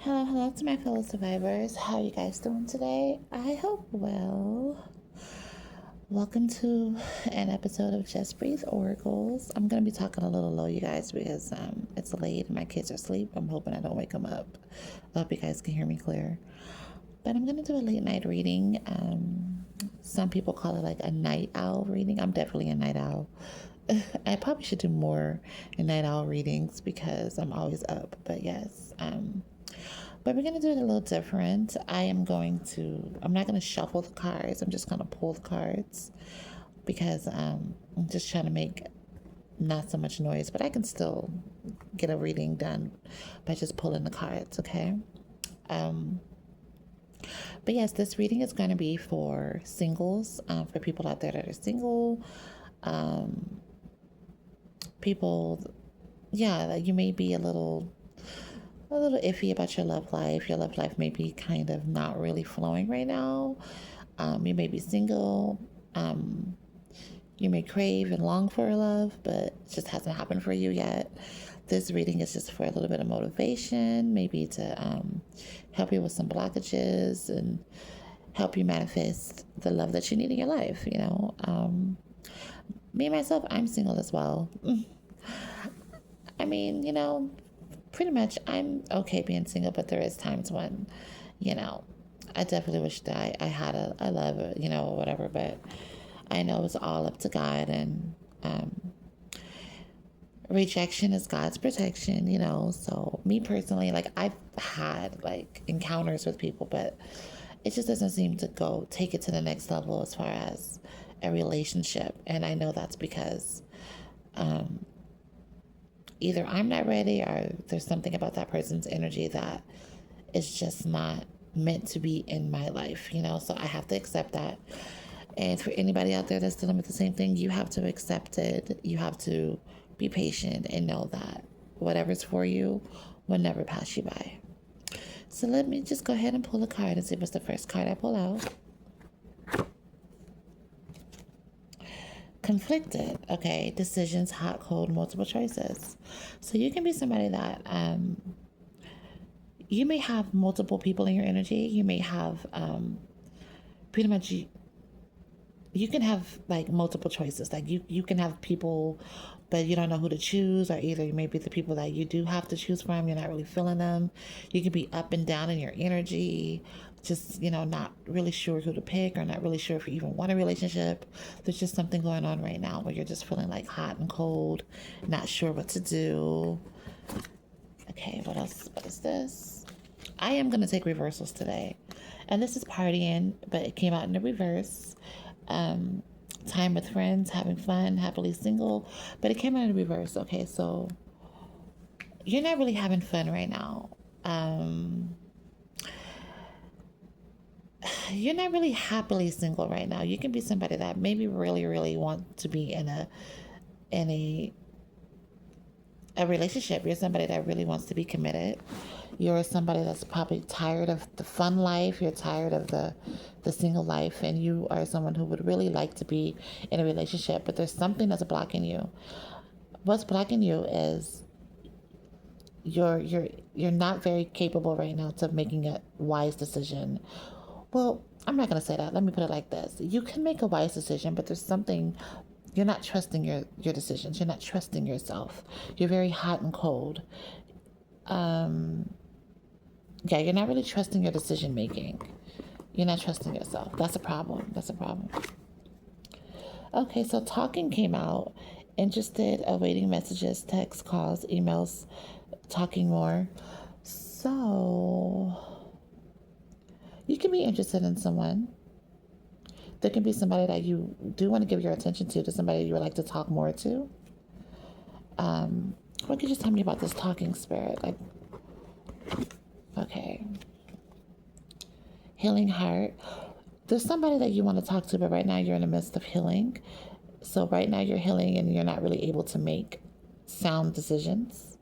Hello, hello to my fellow survivors. How are you guys doing today? I hope well. Welcome to an episode of Just Breathe Oracles. I'm going to be talking a little low, you guys, because it's late and my kids are asleep. I'm hoping I don't wake them up. I hope you guys can hear me clear. But I'm going to do a late night reading. Some people call it like a night owl reading. I'm definitely a night owl. I probably should do more night owl readings because I'm always up. But yes, but we're going to do it a little different. I'm not going to shuffle the cards. I'm just going to pull the cards because I'm just trying to make not so much noise, but I can still get a reading done by just pulling the cards, okay? Um, but yes, this reading is going to be for singles, for people out there that are single, um, people, yeah, you may be a little iffy about your love life. Your love life may be kind of not really flowing right now. You may be single. Um, you may crave and long for love, but it just hasn't happened for you yet. This reading is just for a little bit of motivation, maybe to help you with some blockages and help you manifest the love that you need in your life. Me myself, I'm single as well. I mean, pretty much I'm okay being single, but there is times when, you know, I definitely wish that I had a love, or whatever, but I know it's all up to God, and rejection is God's protection, So me personally, like I've had like encounters with people, but it just doesn't seem to go take it to the next level as far as a relationship. And I know that's because um, either I'm not ready or there's something about that person's energy that is just not meant to be in my life, So I have to accept that. And for anybody out there that's dealing with the same thing, you have to accept it. You have to be patient and know that whatever's for you will never pass you by. So let me just go ahead and pull a card and see what's the first card I pull out. Conflicted. Okay, decisions, hot, cold, multiple choices. So you can be somebody that you may have multiple people in your energy. You may have pretty much you can have like multiple choices. Like you can have people, but you don't know who to choose, or either you may be the people that you do have to choose from. You're not really feeling them. You can be up and down in your energy, just not really sure who to pick, or not really sure if you even want a relationship. There's just something going on right now where you're just feeling like hot and cold, not sure what to do. Okay, what else? What is this? I am gonna take reversals today, and this is partying, but it came out in the reverse. um, Time with friends, having fun, happily single, but it came out in reverse. Okay, so you're not really having fun right now. Um, you're not really happily single right now. You can be somebody that maybe really, really want to be in a relationship. You're somebody that really wants to be committed. You're somebody that's probably tired of the fun life. You're tired of the single life, and you are someone who would really like to be in a relationship, but there's something that's blocking you. What's blocking you is you're not very capable right now to making a wise decision. Well, I'm not going to say that. Let me put it like this. You can make a wise decision, but there's something you're not trusting your decisions. You're not trusting yourself. You're very hot and cold. Um, yeah, you're not really trusting your decision making. You're not trusting yourself. That's a problem. That's a problem. Okay, so talking came out. Interested, awaiting messages, texts, calls, emails, talking more. So you can be interested in someone. There can be somebody that you do want to give your attention to somebody you would like to talk more to. What could you tell me about this talking spirit? Like, okay, healing heart. There's somebody that you want to talk to, but right now you're in the midst of healing. So right now you're healing and you're not really able to make sound decisions.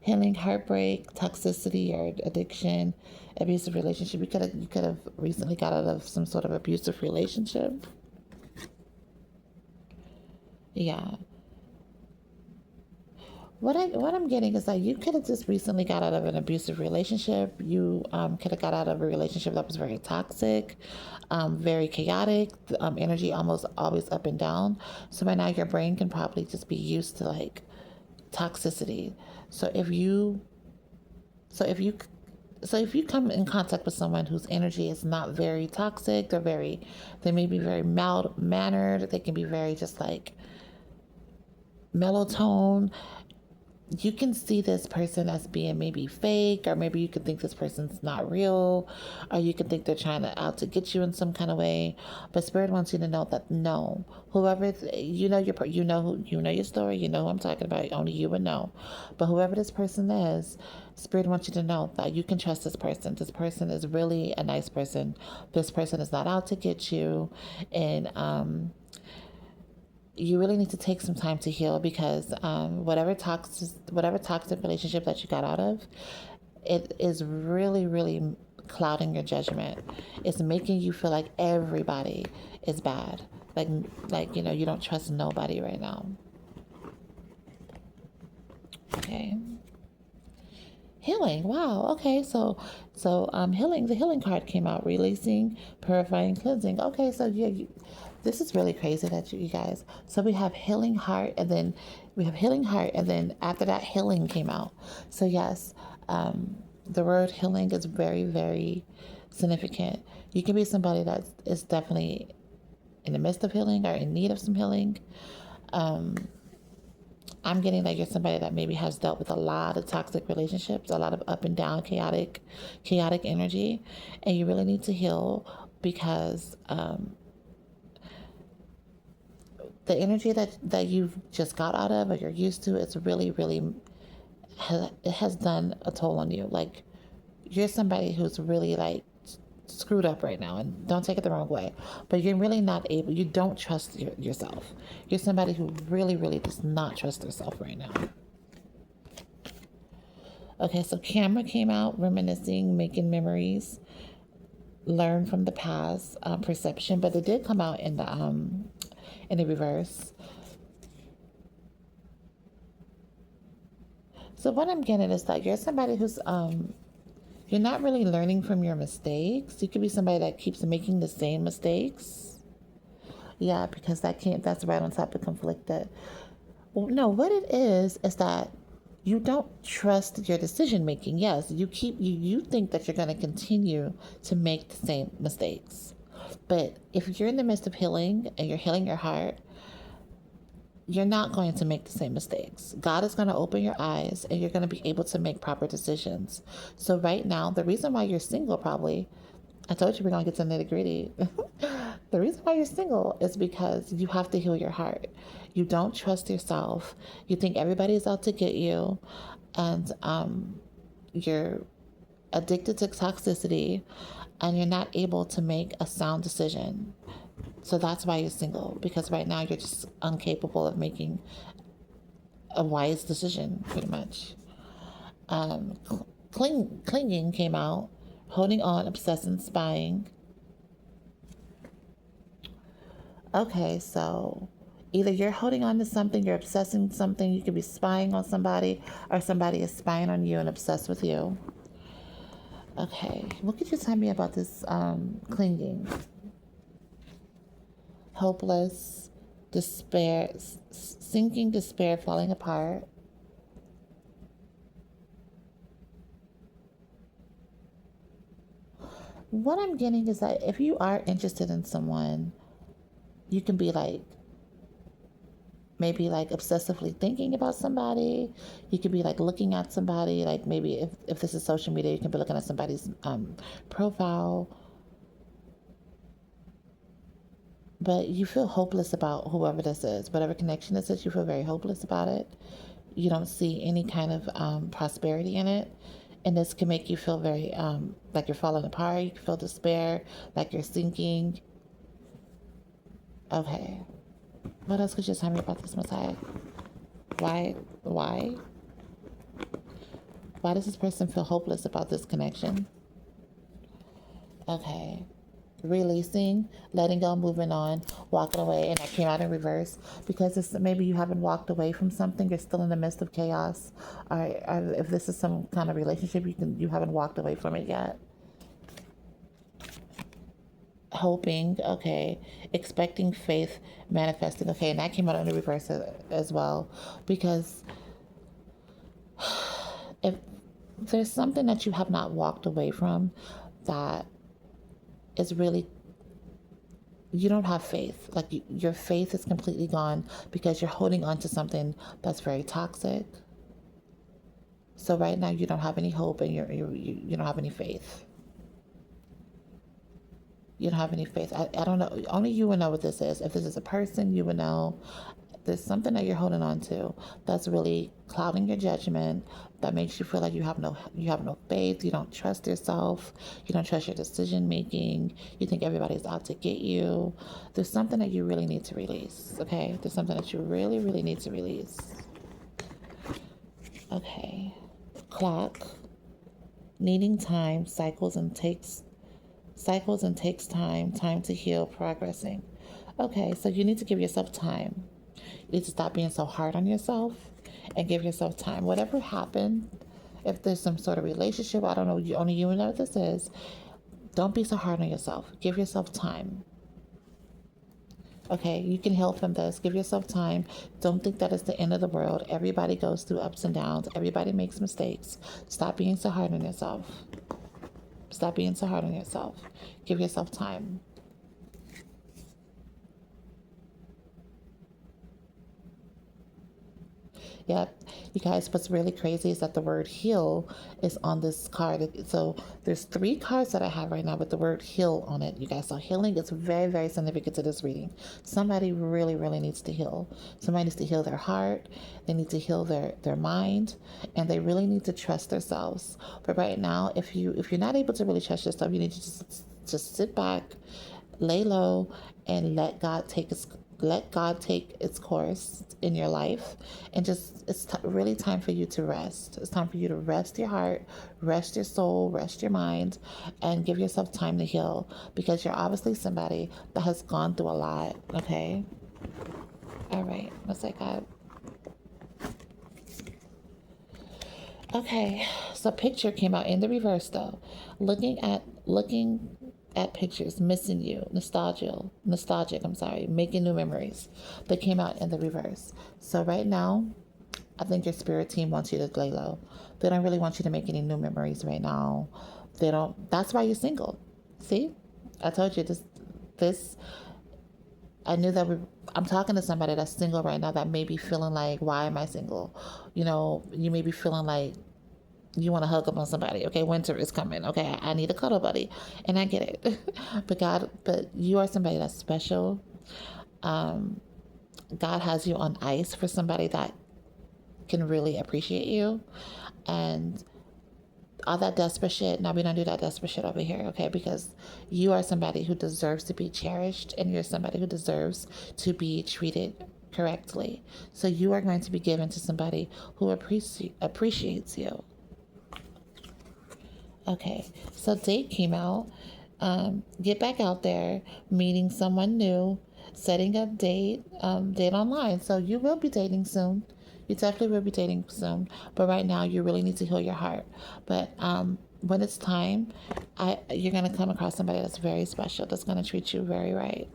Healing heartbreak, toxicity, or addiction, abusive relationship. You could have recently got out of some sort of abusive relationship. Yeah. what I'm getting is that you could have just recently got out of an abusive relationship. You could have got out of a relationship that was very toxic, very chaotic, energy almost always up and down. So right now your brain can probably just be used to like toxicity. So if you so if you so if you come in contact with someone whose energy is not very toxic, they may be very mild mannered, they can be very just like mellow tone, you can see this person as being maybe fake, or maybe you could think this person's not real, or you could think they're trying to out to get you in some kind of way. But Spirit wants you to know that no, whoever you know your story, you know who I'm talking about. Only you would know. But whoever this person is, Spirit wants you to know that you can trust this person. This person is really a nice person. This person is not out to get you, and you really need to take some time to heal, because whatever toxic relationship that you got out of, it is really really clouding your judgment. It's making you feel like everybody is bad, like you don't trust nobody right now. Okay. Healing. Wow. Okay. So healing. The healing card came out. Releasing, purifying, cleansing. Okay. So yeah, this is really crazy that you guys. So we have healing heart, and then after that, healing came out. So yes, the word healing is very very significant. You can be somebody that is definitely in the midst of healing or in need of some healing. Um, I'm getting that you're somebody that maybe has dealt with a lot of toxic relationships, a lot of up and down, chaotic energy, and you really need to heal, because the energy that you've just got out of or you're used to, it's really, really, it has done a toll on you. Like, you're somebody who's really like screwed up right now, and don't take it the wrong way, but you're really not able, you don't trust yourself. You're somebody who really really does not trust herself right now. Okay, so camera came out. Reminiscing, making memories, learn from the past, perception, but it did come out in the reverse. So what I'm getting is that you're somebody who's you're not really learning from your mistakes. You could be somebody that keeps making the same mistakes. Yeah, because that's right on top of conflicted. Well, no, what it is that you don't trust your decision making. Yes, you think that you're going to continue to make the same mistakes. But if you're in the midst of healing and you're healing your heart, you're not going to make the same mistakes. God is going to open your eyes, and you're going to be able to make proper decisions. So right now, the reason why you're single, probably, I told you we're going to get to nitty gritty. The reason why you're single is because you have to heal your heart. You don't trust yourself. You think everybody's out to get you, and you're addicted to toxicity, and you're not able to make a sound decision. So that's why you're single, because right now you're just incapable of making a wise decision, pretty much. Um, Clinging came out, holding on, obsessing, spying. Okay, so either you're holding on to something, you're obsessing something, you could be spying on somebody, or somebody is spying on you and obsessed with you. Okay, what could you tell me about this clinging? Hopeless, despair, sinking, despair, falling apart. What I'm getting is that if you are interested in someone, you can be like, maybe like obsessively thinking about somebody. You could be like looking at somebody, like maybe if this is social media, you can be looking at somebody's profile. But you feel hopeless about whoever this is, whatever connection this is, you feel very hopeless about it. You don't see any kind of prosperity in it. And this can make you feel very like you're falling apart. You can feel despair, like you're sinking. Okay. What else could you tell me about this, Messiah? Why? Why? Why does this person feel hopeless about this connection? Okay. releasing, letting go, moving on, walking away, and that came out in reverse because maybe you haven't walked away from something. You're still in the midst of chaos, or if this is some kind of relationship, you haven't walked away from it yet. Hoping, okay, expecting, faith, manifesting, okay, and that came out in the reverse as well because if there's something that you have not walked away from that is really, you don't have faith. Like your faith is completely gone because you're holding on to something that's very toxic. So right now you don't have any hope and you don't have any faith. You don't have any faith. I don't know. Only you would know what this is. If this is a person, you would know. There's something that you're holding on to that's really clouding your judgment, that makes you feel like you have no faith, you don't trust yourself, you don't trust your decision making, you think everybody's out to get you. There's something that you really need to release, okay? There's something that you really, really need to release. Okay. Clock. Needing time, cycles and takes time to heal, progressing. Okay, so you need to give yourself time. You need to stop being so hard on yourself and give yourself time. Whatever happened, if there's some sort of relationship, I don't know, only you know what this is. Don't be so hard on yourself. Give yourself time. Okay, you can heal from this. Give yourself time. Don't think that it's the end of the world. Everybody goes through ups and downs. Everybody makes mistakes. Stop being so hard on yourself. Stop being so hard on yourself. Give yourself time. Yep. You guys, what's really crazy is that the word heal is on this card. So there's three cards that I have right now with the word heal on it, you guys. So healing is very, very significant to this reading. Somebody really, really needs to heal. Somebody needs to heal their heart. They need to heal their mind. And they really need to trust themselves. But right now, if you're not able to really trust yourself, you need to just sit back, lay low, and let God take its course in your life. And just, it's really time for you to rest. It's time for you to rest your heart, rest your soul, rest your mind, and give yourself time to heal because you're obviously somebody that has gone through a lot, okay? All right, let's say God. Okay, so picture came out in the reverse though. Looking at pictures, missing you, nostalgic, I'm sorry, making new memories. They came out in the reverse. So right now, I think your spirit team wants you to lay low. They don't really want you to make any new memories right now. They don't, that's why you're single. See? I told you this I knew that I'm talking to somebody that's single right now that may be feeling like, why am I single? You may be feeling like you want to hug up on somebody. Okay, winter is coming. Okay, I need a cuddle buddy, and I get it. but you are somebody that's special. Um, God has you on ice for somebody that can really appreciate you, and all that desperate shit. Now we don't do that desperate shit over here, okay? Because you are somebody who deserves to be cherished, and you're somebody who deserves to be treated correctly. So you are going to be given to somebody who appreciates you. Okay, so date came out. Get back out there, meeting someone new, setting a date online. So you will be dating soon. You definitely will be dating soon. But right now, you really need to heal your heart. But when it's time, you're gonna come across somebody that's very special. That's gonna treat you very right.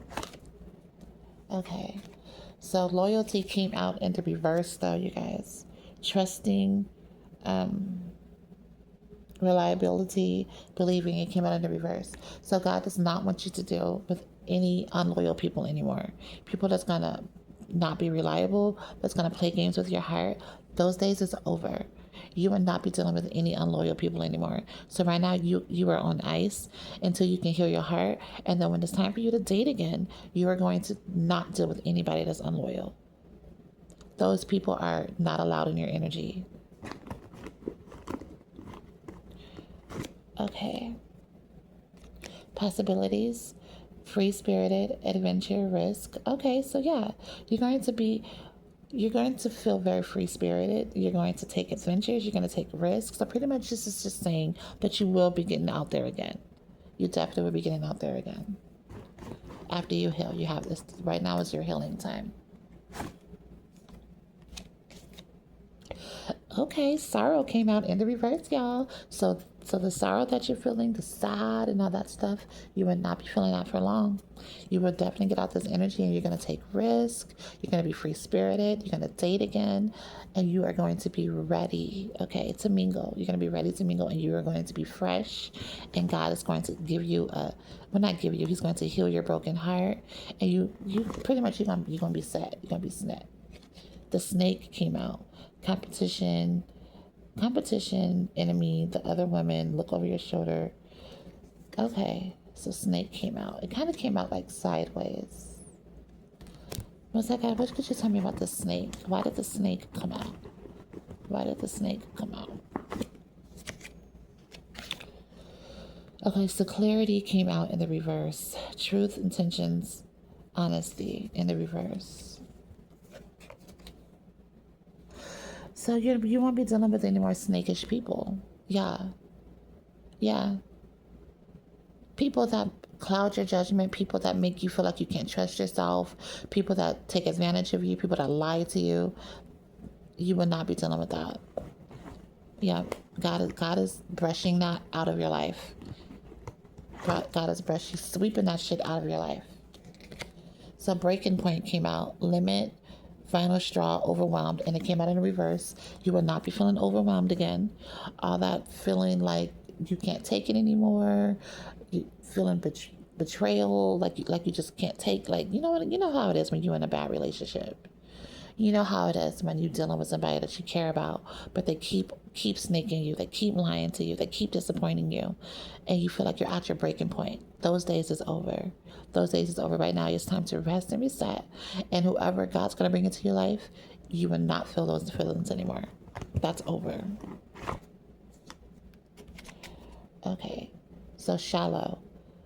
Okay, so loyalty came out in the reverse, though, you guys. Trusting. Um, Reliability, believing, it came out in the reverse. So God does not want you to deal with any unloyal people anymore. People that's gonna not be reliable, that's gonna play games with your heart. Those days is over. You will not be dealing with any unloyal people anymore. So right now you are on ice until you can heal your heart. And then when it's time for you to date again, you are going to not deal with anybody that's unloyal. Those people are not allowed in your energy. Okay. Possibilities, free spirited, adventure, risk. Okay, so yeah, you're going to feel very free spirited. You're going to take adventures, you're going to take risks. So pretty much this is just saying that you will be getting out there again. You definitely will be getting out there again. After you heal, you have this. Right now is your healing time. Okay, sorrow came out in the reverse, y'all. So the sorrow that you're feeling, the sad and all that stuff, you would not be feeling that for long. You will definitely get out this energy and you're gonna take risk. You're gonna be free spirited. You're gonna date again, and you are going to be ready, okay, to mingle. You're gonna be ready to mingle, and you are going to be fresh. And God is going to give you a, well, not give you. He's going to heal your broken heart, and you pretty much you're gonna be set. You're gonna be set. The snake came out. Competition, enemy, the other woman, look over your shoulder. Okay, so snake came out. It kind of came out like sideways. Was that guy? What could you tell me about the snake? Why did the snake come out? Why did the snake come out? Okay, so clarity came out in the reverse. Truth, intentions, honesty in the reverse. So you won't be dealing with any more snakish people. Yeah. Yeah. People that cloud your judgment, people that make you feel like you can't trust yourself, people that take advantage of you, people that lie to you. You will not be dealing with that. Yeah. God is brushing that out of your life. God is brushing, sweeping that shit out of your life. So breaking point came out. Limit, final straw, overwhelmed, and it came out in reverse. You will not be feeling overwhelmed again. All that feeling like you can't take it anymore, you feeling betrayal, like you just can't take, like, you know how it is when you're in a bad relationship. You know how it is when you're dealing with somebody that you care about, but they keep snaking you, they keep lying to you, they keep disappointing you, and you feel like you're at your breaking point. Those days is over. Those days is over. Right now, it's time to rest and reset. And whoever God's gonna bring into your life, you will not feel those feelings anymore. That's over. Okay. So shallow.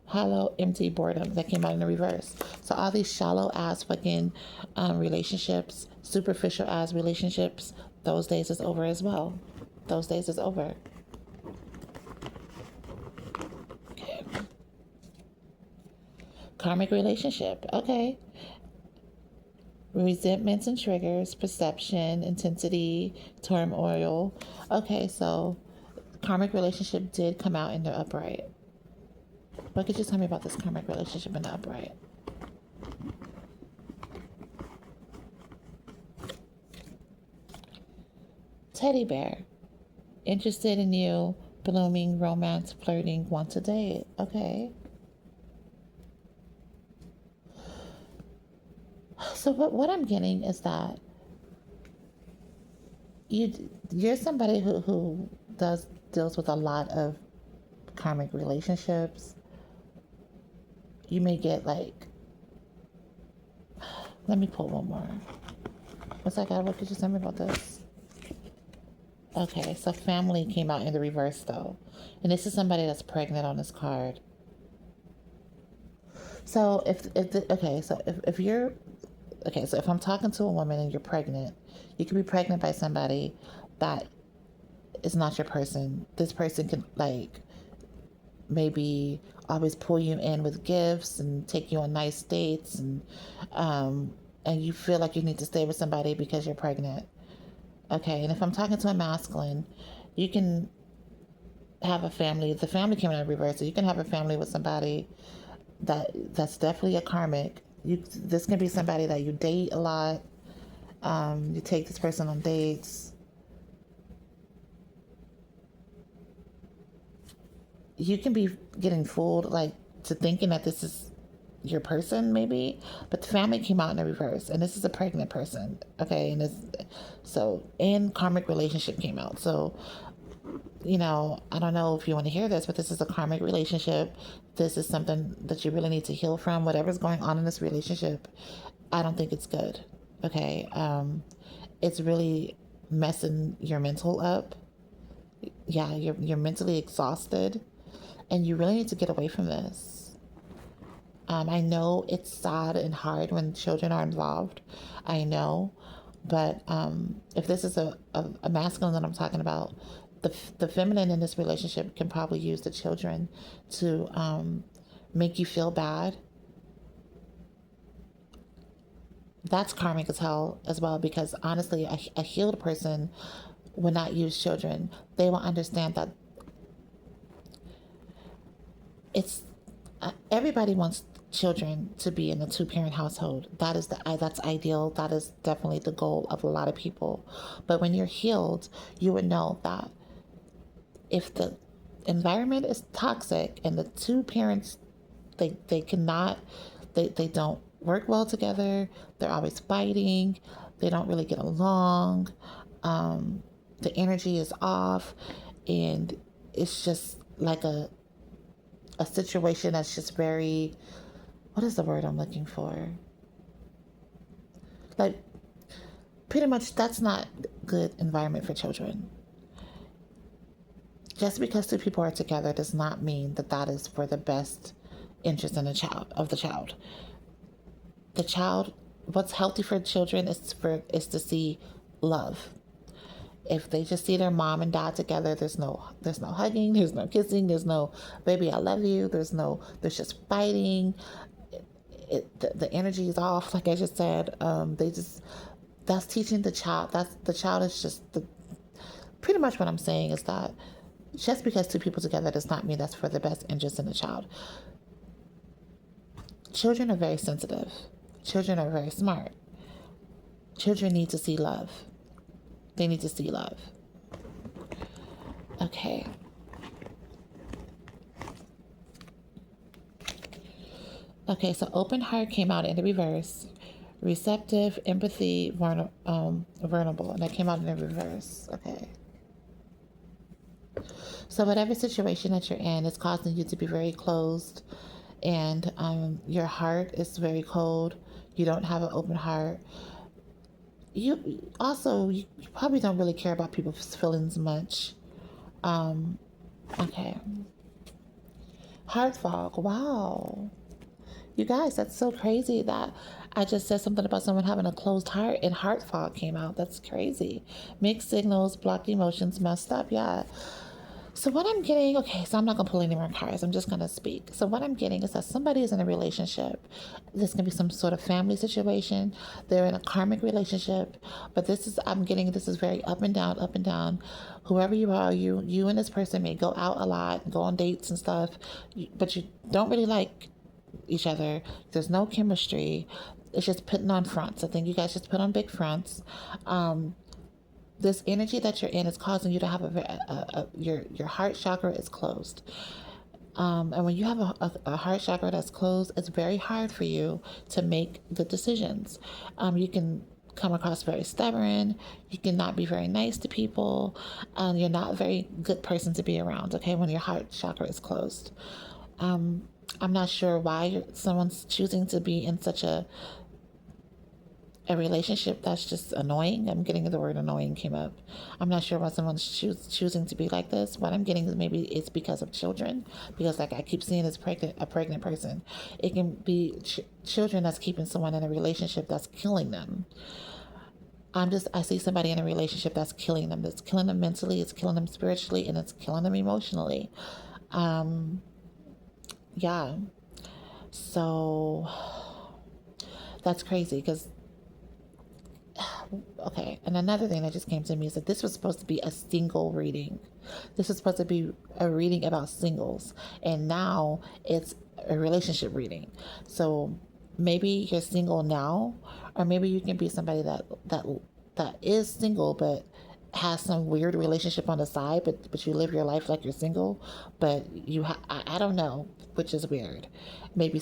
Hollow, empty, boredom. That came out in the reverse. So all these shallow ass fucking relationships, superficial ass relationships, those days is over as well. Those days is over. Okay. Karmic relationship. Okay. Resentments and triggers, perception, intensity, turmoil. Okay, so karmic relationship did come out in the upright. What could you tell me about this karmic relationship in the upright? Teddy bear. Interested in you, blooming, romance, flirting, want to date. Okay. So what I'm getting is that you're somebody who deals with a lot of karmic relationships. You may get like, let me pull one more. What's that, God? What could you tell me about this? Okay, so family came out in the reverse though. And this is somebody that's pregnant on this card. So if you're, okay, so if I'm talking to a woman and you're pregnant, you could be pregnant by somebody that is not your person. This person can like maybe always pull you in with gifts and take you on nice dates, and you feel like you need to stay with somebody because you're pregnant. Okay, and if I'm talking to a masculine, you can have a family. The family came in reverse, so you can have a family with somebody that's definitely a karmic. This can be somebody that you date a lot. You take this person on dates. You can be getting fooled, like, to thinking that this is your person, maybe, but the family came out in the reverse, and this is a pregnant person. Okay, and karmic relationship came out. So, I don't know if you want to hear this, but this is a karmic relationship. This is something that you really need to heal from. Whatever's going on in this relationship, I don't think it's good. Okay, it's really messing your mental up. Yeah, you're mentally exhausted, and you really need to get away from this. I know it's sad and hard when children are involved. I know, but if this is a masculine that I'm talking about, the feminine in this relationship can probably use the children to make you feel bad. That's karmic as hell as well, because honestly, a healed person will not use children. They will understand that it's everybody wants children to be in a two-parent household. That's ideal. That is definitely the goal of a lot of people. But when you're healed, you would know that if the environment is toxic and the two parents, they cannot, they don't work well together, they're always fighting, they don't really get along, the energy is off, and it's just like a situation that's just very, what is the word I'm looking for? Like, pretty much that's not good environment for children. Just because two people are together does not mean that that is for the best interest in the child. The child, what's healthy for children is to see love. If they just see their mom and dad together, there's no hugging, there's no kissing, there's no baby I love you, there's just fighting. The energy is off, like I just said. That's teaching the child. The child is just pretty much what I'm saying is that just because two people together does not mean that's for the best interest in the child. Children are very sensitive. Children are very smart. Children need to see love. They need to see love. Okay. Okay, so open heart came out in the reverse. Receptive, empathy, vulnerable. And that came out in the reverse. Okay. So whatever situation that you're in is causing you to be very closed, and your heart is very cold. You don't have an open heart. You probably don't really care about people's feelings much. Okay. Heart fog. Wow. You guys, that's so crazy that I just said something about someone having a closed heart and heart fog came out. That's crazy. Mixed signals, blocked emotions, messed up. Yeah. So what I'm getting, okay, so I'm not going to pull any more cards. I'm just going to speak. So what I'm getting is that somebody is in a relationship. This can be some sort of family situation. They're in a karmic relationship. But I'm getting this is very up and down, up and down. Whoever you are, you and this person may go out a lot, go on dates and stuff, but you don't really like each other. There's no chemistry. It's just putting on fronts. I think you guys just put on big fronts. This energy that you're in is causing you to have your heart chakra is closed. And when you have a heart chakra that's closed, it's very hard for you to make good decisions. You can come across very stubborn. You can not be very nice to people. You're not a very good person to be around, okay, when your heart chakra is closed. I'm not sure why someone's choosing to be in such a relationship that's just annoying. I'm getting the word annoying came up. I'm not sure why someone's choosing to be like this. What I'm getting is maybe it's because of children. Because like I keep seeing as a pregnant person. It can be children that's keeping someone in a relationship that's killing them. I see somebody in a relationship that's killing them. It's killing them mentally, it's killing them spiritually, and it's killing them emotionally. Yeah. So that's crazy because okay, and another thing that just came to me is that this was supposed to be a single reading. This was supposed to be a reading about singles, and now it's a relationship reading. So maybe you're single now, or maybe you can be somebody that is single but has some weird relationship on the side, but you live your life like you're single, but I don't know, which is weird. Maybe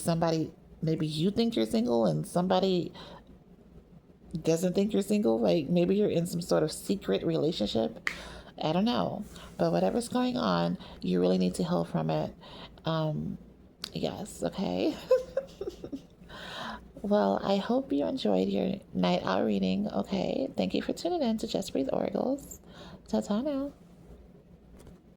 you think you're single and somebody doesn't think you're single. Like maybe you're in some sort of secret relationship. I don't know. But whatever's going on, you really need to heal from it. Yes, okay. Well, I hope you enjoyed your night out reading. Okay. Thank you for tuning in to Just Breathe Oracles. Ta-ta now.